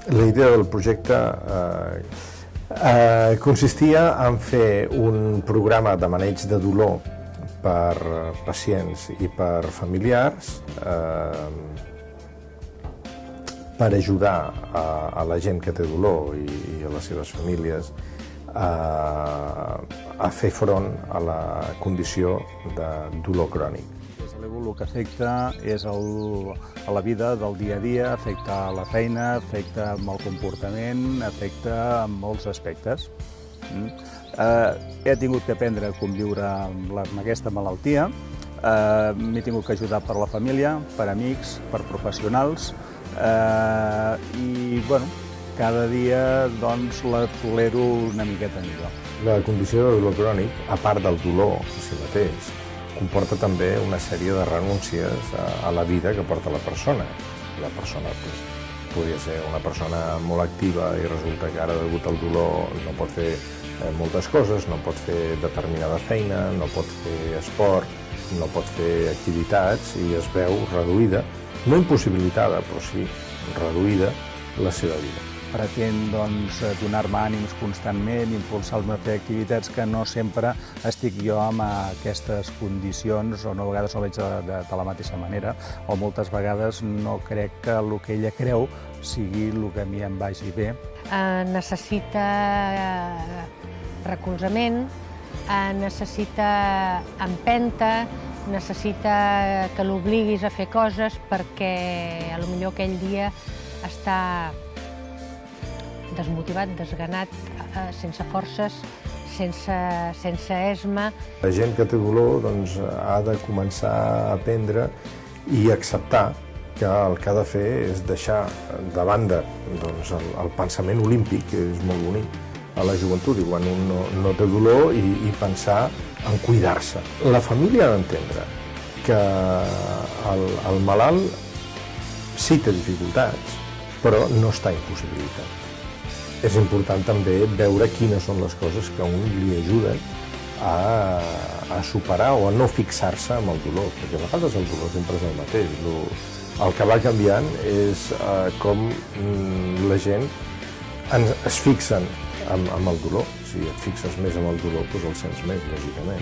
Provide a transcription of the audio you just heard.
La idea del projecte consistia en fer un programa de maneig de dolor per pacients i per familiars per ajudar a la gent que té dolor i a les seves famílies a fer front a la condició de dolor crònic. El que afecta és a la vida del dia a dia, afecta a la feina, afecta amb el comportament, afecta en molts aspectes. He tingut que aprendre a conviure amb aquesta malaltia, m'he tingut que ajudar per la família, per amics, per professionals, i cada dia la tolero una miqueta millor. La condició de dolor crònic, a part del dolor en si mateix, comporta també una sèrie de renúncies a la vida que porta la persona. La persona podria ser una persona molt activa i resulta que ara, degut al dolor, no pot fer moltes coses, no pot fer determinada feina, no pot fer esport, no pot fer activitats i es veu reduïda, no impossibilitada, però sí reduïda, la seva vida. Pretén donar-me ànims constantment, impulsar-me a fer activitats que no sempre estic jo en aquestes condicions, o no a vegades no veig de la mateixa manera, o moltes vegades no crec que el que ella creu sigui el que a mi em vagi bé. Necessita recolzament, necessita empenta, necessita que l'obliguis a fer coses perquè potser aquell dia està desmotivat, desganat, sense forces, sense esma. La gent que té dolor ha de començar a aprendre i acceptar que el que ha de fer és deixar de banda el pensament olímpic, que és molt bonic, a la joventut, i quan un no té dolor, i pensar en cuidar-se. La família ha d'entendre que el malalt sí té dificultats, però no està impossibilitat. És important també veure quines són les coses que a un li ajuden a superar o a no fixar-se amb el dolor, perquè a vegades el dolor sempre és el mateix. El que va canviant és com la gent es fixen amb el dolor. Si et fixes més amb el dolor, doncs el sents més, lògicament.